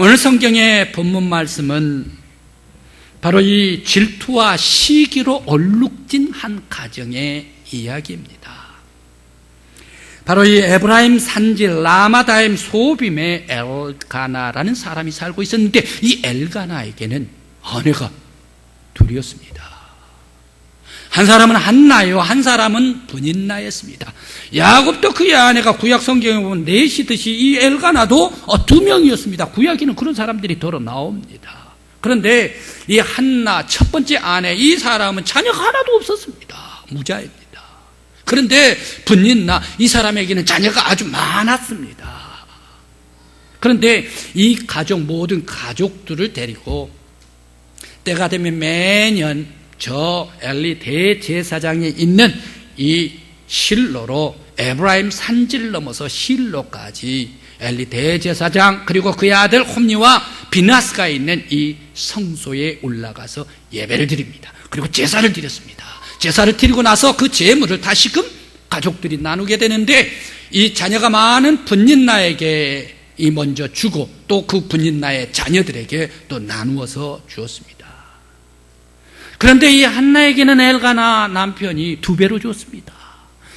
오늘 성경의 본문 말씀은 바로 이 질투와 시기로 얼룩진 한 가정의 이야기입니다. 바로 이 에브라임 산지 라마다임 소빔에 엘가나라는 사람이 살고 있었는데, 이 엘가나에게는 아내가 둘이었습니다. 한 사람은 한나요, 한 사람은 브닌나였습니다. 야곱도 그의 아내가 구약 성경에 보면 넷이듯이 이 엘가나도 2명이었습니다. 구약에는 그런 사람들이 더러 나옵니다. 그런데 이 한나 첫 번째 아내, 이 사람은 자녀가 하나도 없었습니다. 무자입니다. 그런데 브닌나, 이 사람에게는 자녀가 아주 많았습니다. 그런데 이 가족, 모든 가족들을 데리고 때가 되면 매년 저 엘리 대제사장이 있는 이 실로로 에브라임 산지를 넘어서 실로까지 엘리 대제사장 그리고 그의 아들 홈니와 비나스가 있는 이 성소에 올라가서 예배를 드립니다. 그리고 제사를 드렸습니다. 제사를 드리고 나서 그 제물을 다시금 가족들이 나누게 되는데, 이 자녀가 많은 브닌나에게 먼저 주고 또 그 브닌나의 자녀들에게 또 나누어서 주었습니다. 그런데 이 한나에게는 엘가나 남편이 2배로 줬습니다.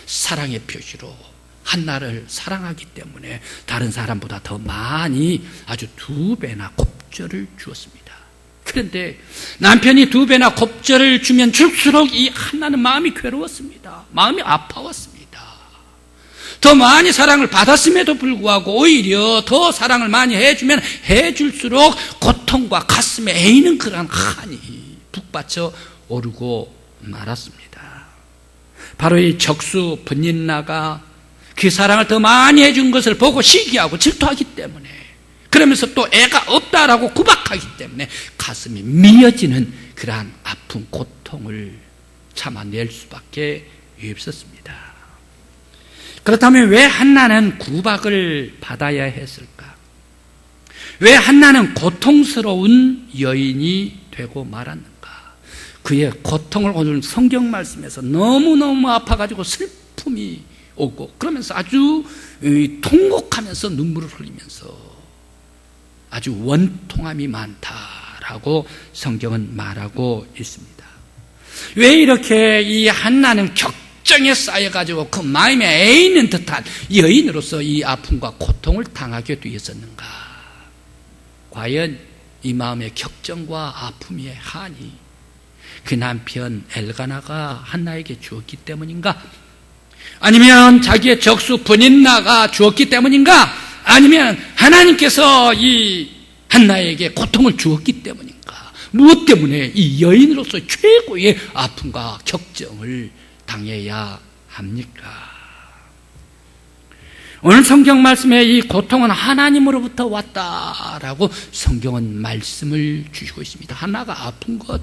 사랑의 표시로 한나를 사랑하기 때문에 다른 사람보다 더 많이 아주 2배나 곱절을 주었습니다. 그런데 남편이 2배나 곱절을 주면 줄수록 이 한나는 마음이 괴로웠습니다. 마음이 아파왔습니다. 더 많이 사랑을 받았음에도 불구하고 오히려 더 사랑을 많이 해주면 해줄수록 고통과 가슴에 애이는 그런 한이 북받쳐 오르고 말았습니다. 바로 이 적수 브닌나가 그 사랑을 더 많이 해준 것을 보고 시기하고 질투하기 때문에, 그러면서 또 애가 없다라고 구박하기 때문에 가슴이 미어지는 그러한 아픈 고통을 참아낼 수밖에 없었습니다. 그렇다면 왜 한나는 구박을 받아야 했을까? 왜 한나는 고통스러운 여인이 되고 말았는가? 그의 고통을 오늘 성경 말씀에서 너무너무 아파가지고 슬픔이 오고, 그러면서 아주 통곡하면서 눈물을 흘리면서 아주 원통함이 많다라고 성경은 말하고 있습니다. 왜 이렇게 이 한나는 격정에 쌓여가지고 그 마음에 애있는 듯한 여인으로서 이 아픔과 고통을 당하게 되었었는가? 과연 이 마음의 격정과 아픔의 한이 그 남편 엘가나가 한나에게 주었기 때문인가? 아니면 자기의 적수 브닌나가 주었기 때문인가? 아니면 하나님께서 이 한나에게 고통을 주었기 때문인가? 무엇 때문에 이 여인으로서 최고의 아픔과 격정을 당해야 합니까? 오늘 성경 말씀에 이 고통은 하나님으로부터 왔다라고 성경은 말씀을 주시고 있습니다. 한나가 아픈 것,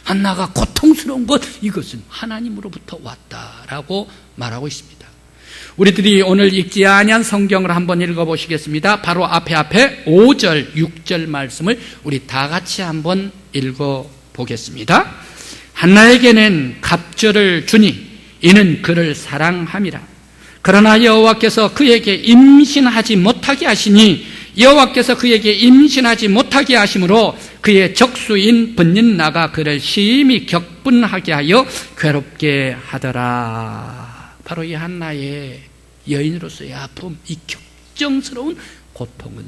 한나가 고통스러운 것, 이것은 하나님으로부터 왔다라고 말하고 있습니다. 우리들이 오늘 읽지 아니한 성경을 한번 읽어보시겠습니다. 바로 앞에 5절, 6절 말씀을 우리 다 같이 한번 읽어보겠습니다. 한나에게는 갑절을 주니 이는 그를 사랑함이라. 그러나 여호와께서 그에게 임신하지 못하게 하시니 여호와께서 그에게 임신하지 못하게 하심으로 그의 적수인 브닌나가 그를 심히 격분하게 하여 괴롭게 하더라. 바로 이 한나의 여인으로서의 아픔, 이 격정스러운 고통은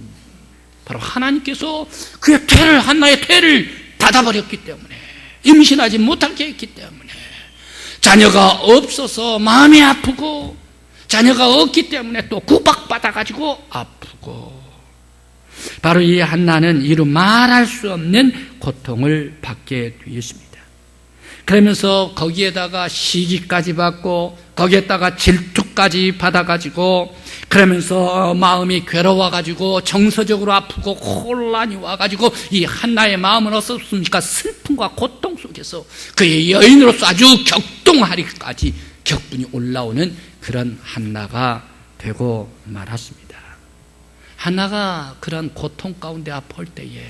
바로 하나님께서 그의 태를, 한나의 태를 닫아버렸기 때문에, 임신하지 못하게 했기 때문에, 자녀가 없어서 마음이 아프고 자녀가 없기 때문에 또 구박받아가지고 아프고, 바로 이 한나는 이루 말할 수 없는 고통을 받게 되었습니다. 그러면서 거기에다가 시기까지 받고 거기에다가 질투까지 받아가지고, 그러면서 마음이 괴로워가지고 정서적으로 아프고 혼란이 와가지고 이 한나의 마음은 어떻습니까? 슬픔과 고통 속에서 그의 여인으로서 아주 격동하리까지 격분이 올라오는 그런 한나가 되고 말았습니다. 한나가 그런 고통 가운데 아플 때에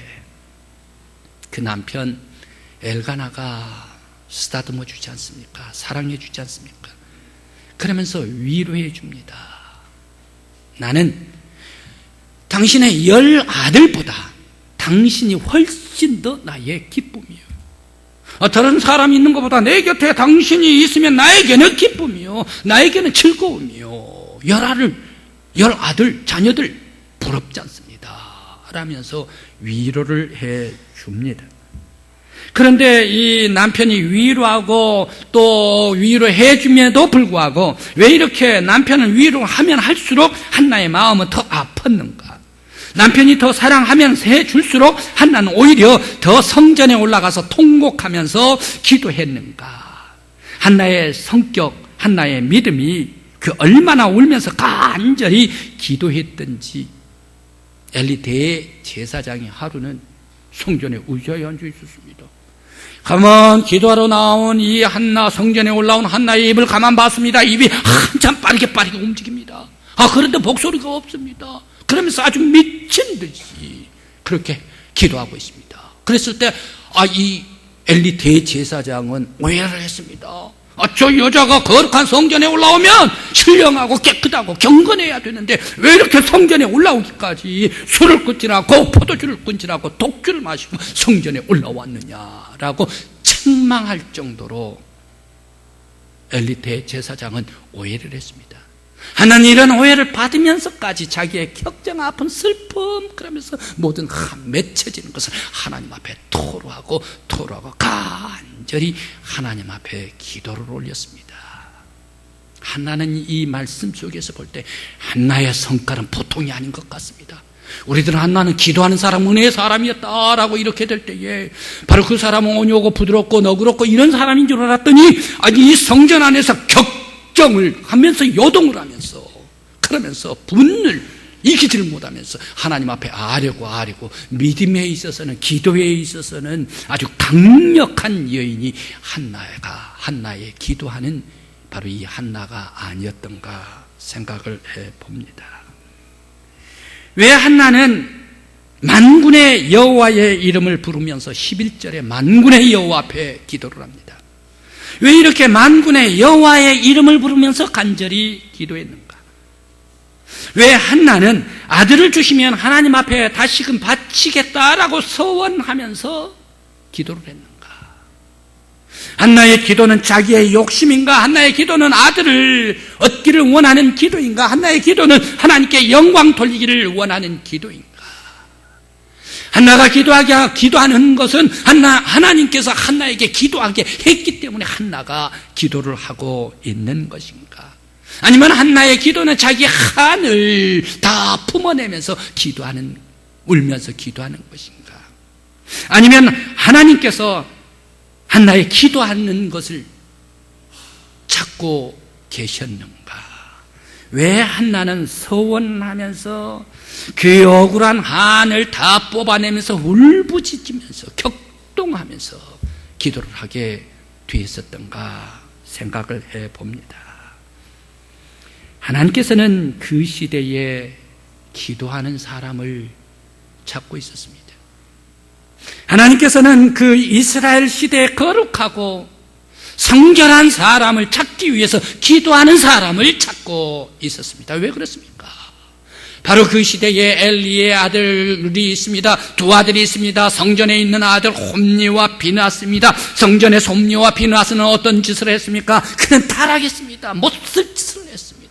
그 남편 엘가나가 쓰다듬어 주지 않습니까? 사랑해 주지 않습니까? 그러면서 위로해 줍니다. 나는 당신의 10 아들보다 당신이 훨씬 더 나의 기쁨이요. 다른 사람이 있는 것보다 내 곁에 당신이 있으면 나에게는 기쁨이요, 나에게는 즐거움이요. 열 아들, 자녀들 부럽지 않습니다 라면서 위로를 해 줍니다. 그런데 이 남편이 위로하고 또 위로해 줌에도 불구하고 왜 이렇게 남편은 위로하면 할수록 한나의 마음은 더 아팠는가? 남편이 더 사랑하면 해줄수록 한나는 오히려 더 성전에 올라가서 통곡하면서 기도했는가? 한나의 성격, 한나의 믿음이 그 얼마나 울면서 간절히 기도했던지 엘리 대제사장이 하루는 성전에 의자에 앉아 있었습니다. 가만 기도하러 나온 이 한나, 성전에 올라온 한나의 입을 가만 봤습니다. 입이 한참 빠르게 움직입니다. 그런데 목소리가 없습니다. 그러면서 아주 미친 듯이 그렇게 기도하고 있습니다. 그랬을 때 이 엘리 대제사장은 오해를 했습니다. 저 여자가 거룩한 성전에 올라오면 신령하고 깨끗하고 경건해야 되는데 왜 이렇게 성전에 올라오기까지 술을 끊지라고 포도주를 끊지라고 독주를 마시고 성전에 올라왔느냐라고 책망할 정도로 엘리 대제사장은 오해를 했습니다. 하나는 이런 오해를 받으면서까지 자기의 격정 아픈 슬픔, 그러면서 모든 맺혀지는 것을 하나님 앞에 토로하고 간절히 하나님 앞에 기도를 올렸습니다. 한나는 이 말씀 속에서 볼 때 한나의 성깔은 보통이 아닌 것 같습니다. 우리들은 한나는 기도하는 사람, 은혜의 사람이었다라고 이렇게 될 때에 바로 그 사람은 온유하고 부드럽고 너그럽고 이런 사람인 줄 알았더니 이 성전 안에서 격정을 하면서 요동을 하면서 그러면서 분을 이기지를 못하면서 하나님 앞에 아뢰고 믿음에 있어서는, 기도에 있어서는 아주 강력한 여인이 한나의 기도하는 바로 이 한나가 아니었던가 생각을 해봅니다. 왜 한나는 만군의 여호와의 이름을 부르면서 11절에 만군의 여호와 앞에 기도를 합니다. 왜 이렇게 만군의 여호와의 이름을 부르면서 간절히 기도했는가? 왜 한나는 아들을 주시면 하나님 앞에 다시금 바치겠다라고 서원하면서 기도를 했는가? 한나의 기도는 자기의 욕심인가? 한나의 기도는 아들을 얻기를 원하는 기도인가? 한나의 기도는 하나님께 영광 돌리기를 원하는 기도인가? 한나가 기도하는 것은 하나님께서 한나에게 기도하게 했기 때문에 한나가 기도를 하고 있는 것인가? 아니면 한나의 기도는 자기 한을 다 품어내면서 울면서 기도하는 것인가? 아니면 하나님께서 한나의 기도하는 것을 찾고 계셨는가? 왜 한나는 서원하면서 그 억울한 한을 다 뽑아내면서 울부짖으면서 격동하면서 기도를 하게 되었었던가 생각을 해봅니다. 하나님께서는 그 시대에 기도하는 사람을 찾고 있었습니다. 하나님께서는 그 이스라엘 시대에 거룩하고 성결한 사람을 찾기 위해서 기도하는 사람을 찾고 있었습니다. 왜 그렇습니까? 바로 그 시대에 엘리의 아들이 있습니다. 두 아들이 있습니다. 성전에 있는 아들 홈니와 비느하스입니다. 성전의 홈니와 비느하스는 어떤 짓을 했습니까? 그는 타락했습니다. 못쓸 짓을 했습니다.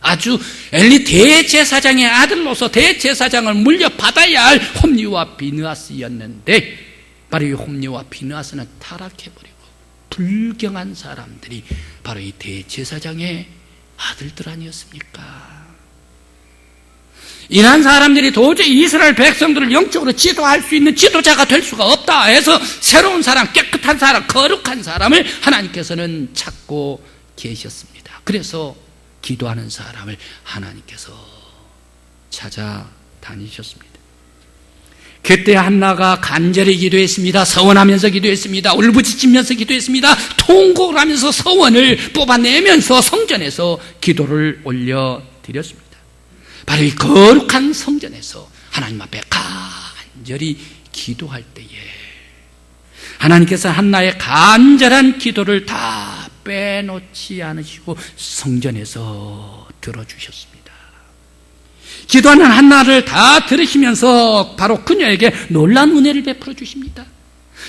아주 엘리 대제사장의 아들로서 대제사장을 물려받아야 할 홈니와 비느하스였는데 바로 이 홈니와 비느하스는 타락해버리고 불경한 사람들이 바로 이 대제사장의 아들들 아니었습니까? 이러한 사람들이 도저히 이스라엘 백성들을 영적으로 지도할 수 있는 지도자가 될 수가 없다 해서 새로운 사람, 깨끗한 사람, 거룩한 사람을 하나님께서는 찾고 계셨습니다. 그래서 기도하는 사람을 하나님께서 찾아다니셨습니다. 그때 한나가 간절히 기도했습니다. 서원하면서 기도했습니다. 울부짖으면서 기도했습니다. 통곡을 하면서 서원을 뽑아내면서 성전에서 기도를 올려드렸습니다. 바로 이 거룩한 성전에서 하나님 앞에 간절히 기도할 때에 하나님께서 한나의 간절한 기도를 다 빼놓지 않으시고 성전에서 들어주셨습니다. 기도하는 한나를 다 들으시면서 바로 그녀에게 놀라운 은혜를 베풀어 주십니다.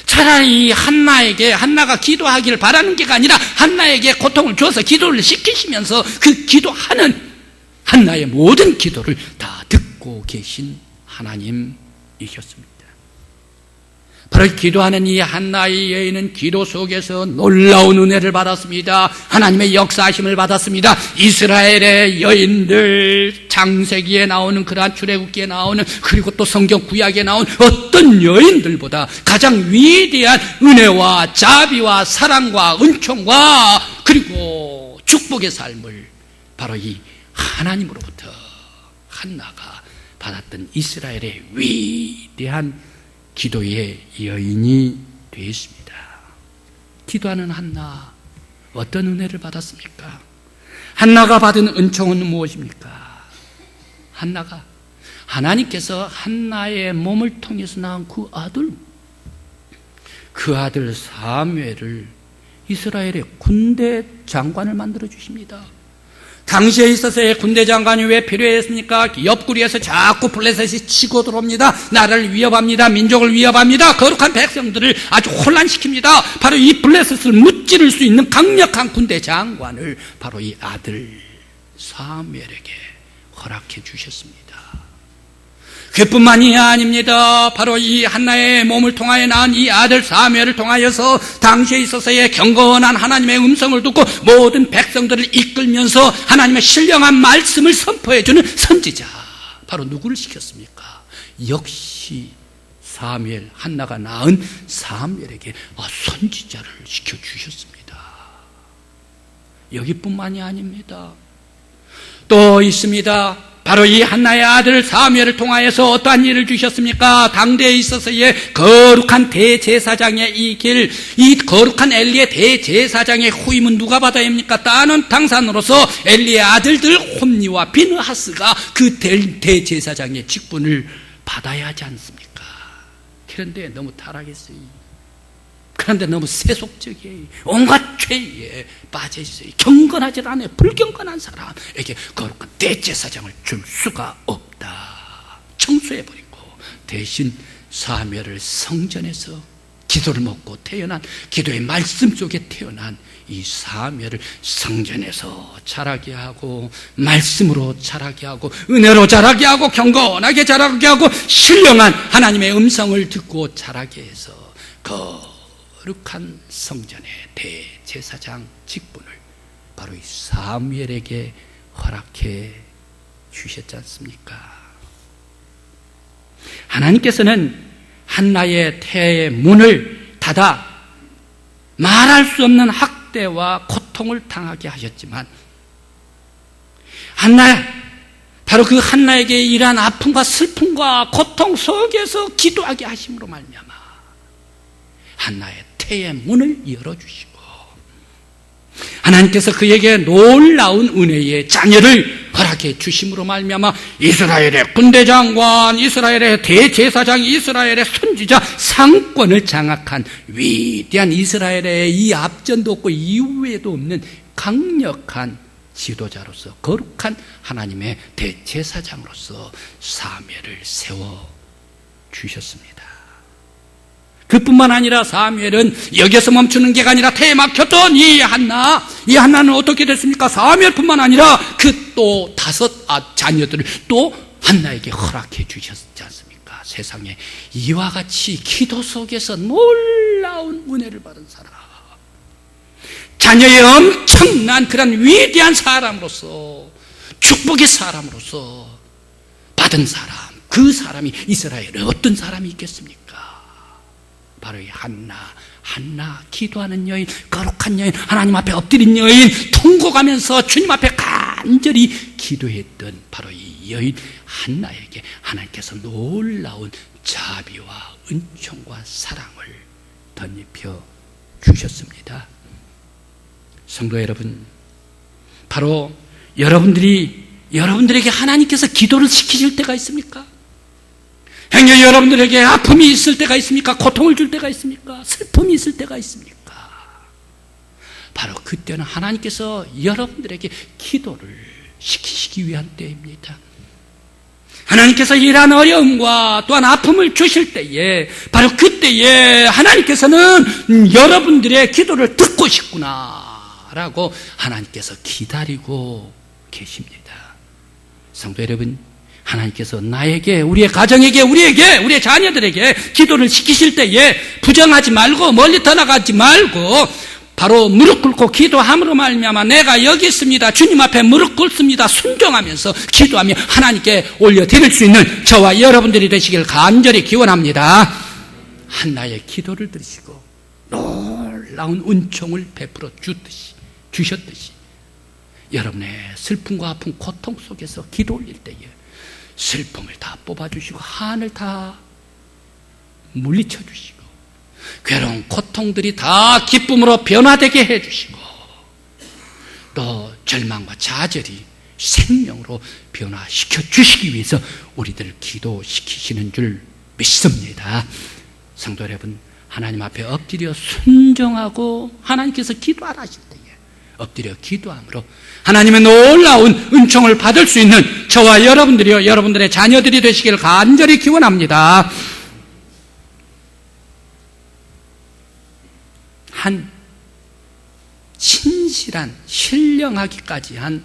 차라리 한나가 기도하기를 바라는 게 아니라 한나에게 고통을 줘서 기도를 시키시면서 그 기도하는 한나의 모든 기도를 다 듣고 계신 하나님이셨습니다. 바로 기도하는 이 한나의 여인은 기도 속에서 놀라운 은혜를 받았습니다. 하나님의 역사하심을 받았습니다. 이스라엘의 여인들, 창세기에 나오는 그러한 출애굽기에 나오는, 그리고 또 성경 구약에 나온 어떤 여인들보다 가장 위대한 은혜와 자비와 사랑과 은총과 그리고 축복의 삶을 바로 이 하나님으로부터 한나가 받았던 이스라엘의 위대한 기도의 여인이 되었습니다. 기도하는 한나, 어떤 은혜를 받았습니까? 한나가 받은 은총은 무엇입니까? 한나가 하나님께서 한나의 몸을 통해서 낳은 그 아들 사무엘을 이스라엘의 군대 장관을 만들어 주십니다. 당시에 있어서의 군대 장관이 왜 필요했습니까? 옆구리에서 자꾸 블레셋이 치고 들어옵니다. 나라를 위협합니다. 민족을 위협합니다. 거룩한 백성들을 아주 혼란시킵니다. 바로 이 블레셋을 무찌를 수 있는 강력한 군대 장관을 바로 이 아들 사무엘에게 허락해 주셨습니다. 그뿐만이 아닙니다. 바로 이 한나의 몸을 통하여 낳은 이 아들 사무엘을 통하여서 당시에 있어서의 경건한 하나님의 음성을 듣고 모든 백성들을 이끌면서 하나님의 신령한 말씀을 선포해주는 선지자, 바로 누구를 시켰습니까? 역시 사무엘, 한나가 낳은 사무엘에게 선지자를 시켜주셨습니다. 여기뿐만이 아닙니다. 또 있습니다. 바로 이 한나의 아들 사무엘을 통하여서 어떠한 일을 주셨습니까? 당대에 있어서의 거룩한 대제사장의 이 길, 이 거룩한 엘리의 대제사장의 후임은 누가 받아야 합니까? 따는 당산으로서 엘리의 아들들 홈니와 비느하스가 그 대제사장의 직분을 받아야 하지 않습니까? 그런데 너무 타락했어요. 그런데 너무 세속적이에요. 온갖 죄에 빠져있어요. 경건하지 않아요. 불경건한 사람에게 거룩한 대제사장을 줄 수가 없다. 청소해버리고 대신 사무엘을 성전에서 기도를 먹고 태어난, 기도의 말씀 속에 태어난 이 사무엘을 성전에서 자라게 하고, 말씀으로 자라게 하고, 은혜로 자라게 하고, 경건하게 자라게 하고, 신령한 하나님의 음성을 듣고 자라게 해서 거룩한 성전의 대제사장 직분을 바로 이 사무엘에게 허락해 주셨지 않습니까? 하나님께서는 한나의 태의 문을 닫아 말할 수 없는 학대와 고통을 당하게 하셨지만, 바로 그 한나에게 이러한 아픔과 슬픔과 고통 속에서 기도하게 하심으로 말미암아 한나의 태의 문을 열어주시고, 하나님께서 그에게 놀라운 은혜의 자녀를 허락해 주심으로 말미암아 이스라엘의 군대장관, 이스라엘의 대제사장, 이스라엘의 선지자 상권을 장악한 위대한 이스라엘의 이 앞전도 없고 이후에도 없는 강력한 지도자로서, 거룩한 하나님의 대제사장으로서 사무엘을 세워주셨습니다. 그뿐만 아니라 사무엘은 여기서 멈추는 게 아니라 태에 막혔던 이 한나는 어떻게 됐습니까? 사무엘뿐만 아니라 그 또 5 자녀들을 또 한나에게 허락해 주셨지 않습니까? 세상에 이와 같이 기도 속에서 놀라운 은혜를 받은 사람, 자녀의 엄청난 그런 위대한 사람으로서, 축복의 사람으로서 받은 사람, 그 사람이 이스라엘에 어떤 사람이 있겠습니까? 바로 이 한나, 기도하는 여인, 거룩한 여인, 하나님 앞에 엎드린 여인, 통곡하면서 주님 앞에 간절히 기도했던 바로 이 여인 한나에게 하나님께서 놀라운 자비와 은총과 사랑을 덧입혀 주셨습니다. 성도 여러분, 바로 여러분들에게 하나님께서 기도를 시키실 때가 있습니까? 행여 여러분들에게 아픔이 있을 때가 있습니까? 고통을 줄 때가 있습니까? 슬픔이 있을 때가 있습니까? 바로 그때는 하나님께서 여러분들에게 기도를 시키시기 위한 때입니다. 하나님께서 이러한 어려움과 또한 아픔을 주실 때에 바로 그때에 하나님께서는 여러분들의 기도를 듣고 싶구나라고 하나님께서 기다리고 계십니다. 성도 여러분, 하나님께서 나에게, 우리의 가정에게, 우리에게, 우리의 자녀들에게 기도를 시키실 때에 부정하지 말고 멀리 떠나가지 말고 바로 무릎 꿇고 기도함으로 말미암아 내가 여기 있습니다, 주님 앞에 무릎 꿇습니다, 순종하면서 기도하며 하나님께 올려드릴 수 있는 저와 여러분들이 되시길 간절히 기원합니다. 한나의 기도를 들으시고 놀라운 은총을 베풀어 주셨듯이 여러분의 슬픔과 아픔, 고통 속에서 기도 올릴 때에 슬픔을 다 뽑아주시고 한을 다 물리쳐 주시고 괴로운 고통들이 다 기쁨으로 변화되게 해주시고 또 절망과 좌절이 생명으로 변화시켜 주시기 위해서 우리들을 기도시키시는 줄 믿습니다. 성도 여러분, 하나님 앞에 엎드려 순종하고 하나님께서 기도하라 하실 때에 엎드려 기도함으로 하나님의 놀라운 은총을 받을 수 있는 저와 여러분들이요, 여러분들의 자녀들이 되시기를 간절히 기원합니다. 한 신실한, 신령하기까지 한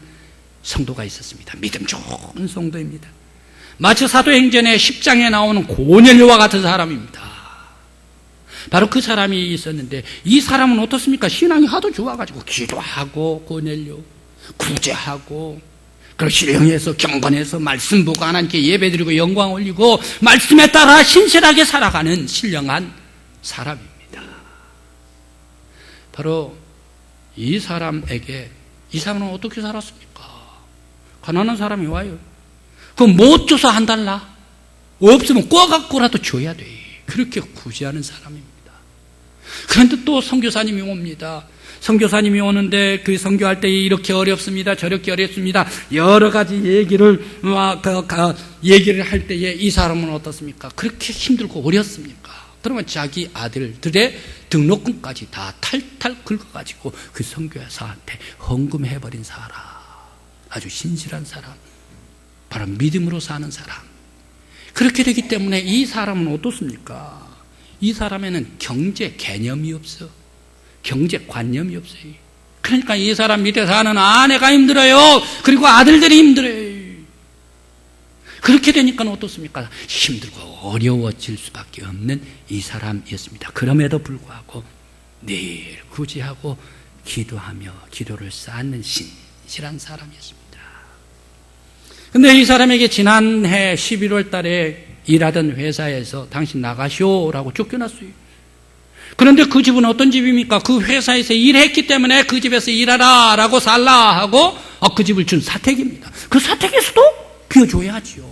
성도가 있었습니다. 믿음 좋은 성도입니다. 마치 사도행전의 10장에 나오는 고넬료와 같은 사람입니다. 바로 그 사람이 있었는데 이 사람은 어떻습니까? 신앙이 하도 좋아가지고 기도하고 고넬료 구제하고 그리고 신령해서 경건해서 말씀 보고 하나님께 예배드리고 영광 올리고 말씀에 따라 신실하게 살아가는 신령한 사람입니다. 바로 이 사람에게, 이 사람은 어떻게 살았습니까? 가난한 사람이 와요. 그럼 못 줘서 한 달라? 없으면 꿔갖고라도 줘야 돼. 그렇게 구제하는 사람입니다. 그런데 또 선교사님이 옵니다. 선교사님이 오는데 그 선교할 때 이렇게 어렵습니다, 저렇게 어렵습니다, 여러 가지 얘기를 할 때에 이 사람은 어떻습니까? 그렇게 힘들고 어렵습니까? 그러면 자기 아들들의 등록금까지 다 탈탈 긁어가지고 그 선교사한테 헌금해버린 사람, 아주 신실한 사람, 바로 믿음으로 사는 사람. 그렇게 되기 때문에 이 사람은 어떻습니까? 이 사람에는 경제 개념이 없어. 경제관념이 없어요. 그러니까 이 사람 밑에 사는 아내가 힘들어요. 그리고 아들들이 힘들어요. 그렇게 되니까 어떻습니까? 힘들고 어려워질 수밖에 없는 이 사람이었습니다. 그럼에도 불구하고 늘 구제하고 기도하며 기도를 쌓는 신실한 사람이었습니다. 근데 이 사람에게 지난해 11월 달에 일하던 회사에서 당신 나가시오라고 쫓겨났어요. 그런데 그 집은 어떤 집입니까? 그 회사에서 일했기 때문에 그 집에서 일하라 라고 살라 하고 그 집을 준 사택입니다. 그 사택에서도 비워줘야지요.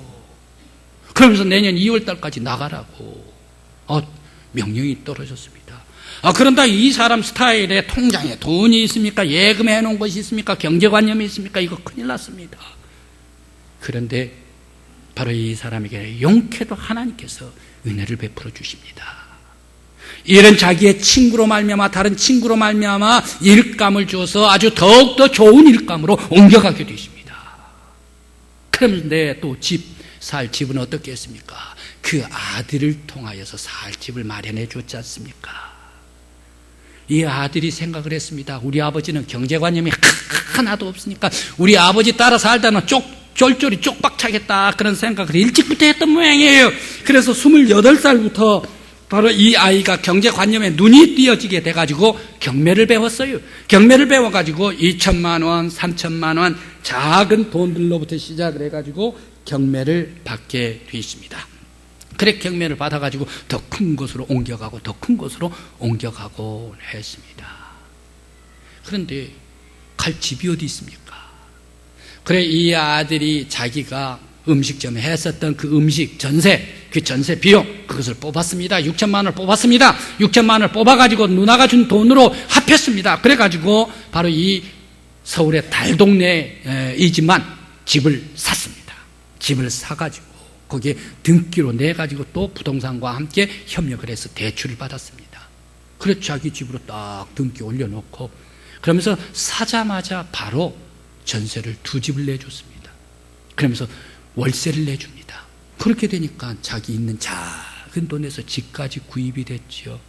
그러면서 내년 2월 달까지 나가라고 명령이 떨어졌습니다. 그런데 이 사람 스타일에 통장에 돈이 있습니까? 예금해 놓은 것이 있습니까? 경제관념이 있습니까? 이거 큰일 났습니다. 그런데 바로 이 사람에게 용케도 하나님께서 은혜를 베풀어 주십니다. 이런 자기의 친구로 말미암아, 다른 친구로 말미암아 일감을 줘서 아주 더욱더 좋은 일감으로 옮겨가게 되십니다. 그런데 또 살 집은 어떻게 했습니까? 그 아들을 통하여서 살 집을 마련해 줬지 않습니까? 이 아들이 생각을 했습니다. 우리 아버지는 경제관념이 하나도 없으니까 우리 아버지 따라 살다는 쫄쫄이 쪽박차겠다, 그런 생각을 일찍부터 했던 모양이에요. 그래서 28살부터 바로 이 아이가 경제관념에 눈이 띄어지게 돼가지고 경매를 배웠어요. 경매를 배워가지고 2천만 원, 3천만 원 작은 돈들로부터 시작을 해가지고 경매를 받게 되었습니다. 그래 경매를 받아가지고 더 큰 곳으로 옮겨가고 더 큰 곳으로 옮겨가고 했습니다. 그런데 갈 집이 어디 있습니까? 그래 이 아들이 자기가 음식점에 했었던 그 음식 전세, 그 전세 비용 그것을 뽑았습니다. 6천만 원을 뽑았습니다. 6천만 원을 뽑아가지고 누나가 준 돈으로 합했습니다. 그래가지고 바로 이 서울의 달동네이지만 집을 샀습니다. 집을 사가지고 거기에 등기로 내가지고 또 부동산과 함께 협력을 해서 대출을 받았습니다. 그래서 자기 집으로 딱 등기 올려놓고 그러면서 사자마자 바로 전세를 2집을 내줬습니다. 그러면서 월세를 내줍니다. 그렇게 되니까 자기 있는 작은 돈에서 집까지 구입이 됐죠.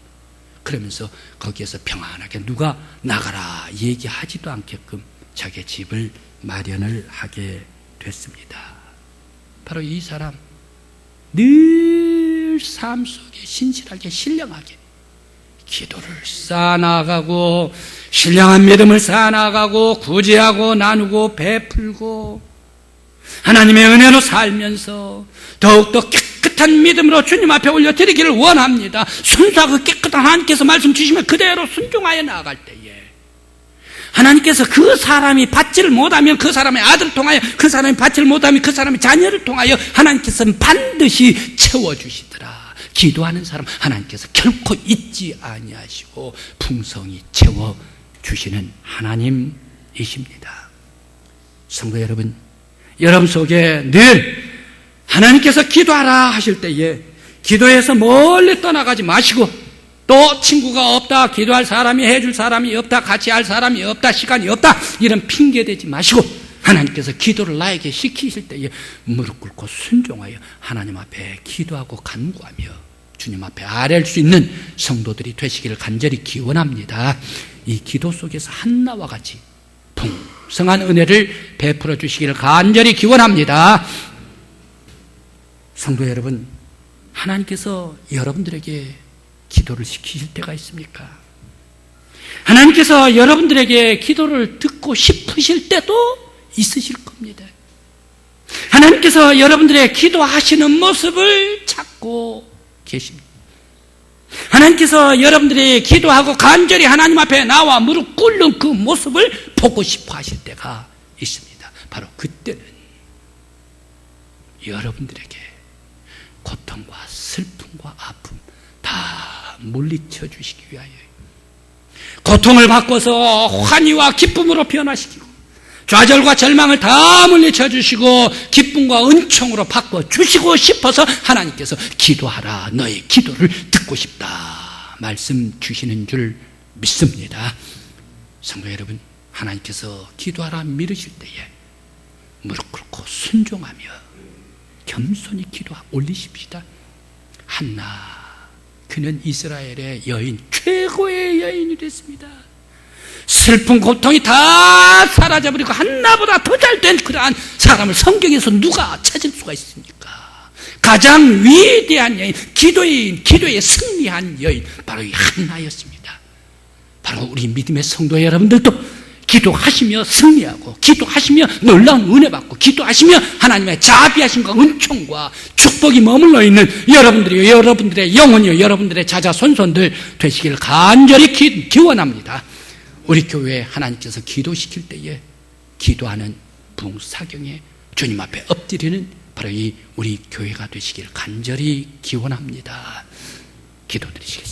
그러면서 거기에서 평안하게 누가 나가라 얘기하지도 않게끔 자기의 집을 마련을 하게 됐습니다. 바로 이 사람, 늘 삶 속에 신실하게 신령하게 기도를 쌓아나가고 신령한 믿음을 쌓아나가고 구제하고 나누고 베풀고 하나님의 은혜로 살면서 더욱더 깨끗한 믿음으로 주님 앞에 올려드리기를 원합니다. 순수하고 깨끗한 하나님께서 말씀 주시면 그대로 순종하여 나아갈 때에 하나님께서 그 사람이 받지를 못하면 그 사람의 아들을 통하여, 그 사람이 받지를 못하면 그 사람의 자녀를 통하여 하나님께서는 반드시 채워주시더라. 기도하는 사람 하나님께서 결코 잊지 아니하시고 풍성히 채워주시는 하나님이십니다. 성도 여러분, 여러분 속에 늘 하나님께서 기도하라 하실 때에 기도해서 멀리 떠나가지 마시고, 또 친구가 없다, 기도할 사람이 해줄 사람이 없다, 같이 할 사람이 없다, 시간이 없다, 이런 핑계 대지 마시고 하나님께서 기도를 나에게 시키실 때에 무릎 꿇고 순종하여 하나님 앞에 기도하고 간구하며 주님 앞에 아뢰할 수 있는 성도들이 되시기를 간절히 기원합니다. 이 기도 속에서 한나와 같이 풍성한 은혜를 베풀어 주시기를 간절히 기원합니다. 성도 여러분, 하나님께서 여러분들에게 기도를 시키실 때가 있습니까? 하나님께서 여러분들에게 기도를 듣고 싶으실 때도 있으실 겁니다. 하나님께서 여러분들의 기도하시는 모습을 찾고 계십니다. 하나님께서 여러분들이 기도하고 간절히 하나님 앞에 나와 무릎 꿇는 그 모습을 보고 싶어 하실 때가 있습니다. 바로 그때는 여러분들에게 고통과 슬픔과 아픔 다 물리쳐 주시기 위하여 고통을 바꿔서 환희와 기쁨으로 변화시키고 좌절과 절망을 다 물리쳐 주시고 기쁨과 은총으로 바꿔 주시고 싶어서 하나님께서 기도하라, 너의 기도를 듣고 싶다 말씀 주시는 줄 믿습니다. 성도 여러분, 하나님께서 기도하라 미루실 때에 무릎 꿇고 순종하며 겸손히 기도 올리십시다. 한나, 그는 이스라엘의 여인, 최고의 여인이 됐습니다. 슬픈 고통이 다 사라져버리고 한나보다 더 잘된 그러한 사람을 성경에서 누가 찾을 수가 있습니까? 가장 위대한 여인, 기도에 승리한 여인, 바로 이 한나였습니다. 바로 우리 믿음의 성도 여러분들도 기도하시며 승리하고, 기도하시며 놀라운 은혜 받고, 기도하시며 하나님의 자비하심과 은총과 축복이 머물러 있는 여러분들의 영혼이요, 여러분들의 자자 손손들 되시기를 간절히 기원합니다. 우리 교회에 하나님께서 기도시킬 때에 기도하는 부흥사경에 주님 앞에 엎드리는 바로 이 우리 교회가 되시기를 간절히 기원합니다. 기도드리시겠습니다.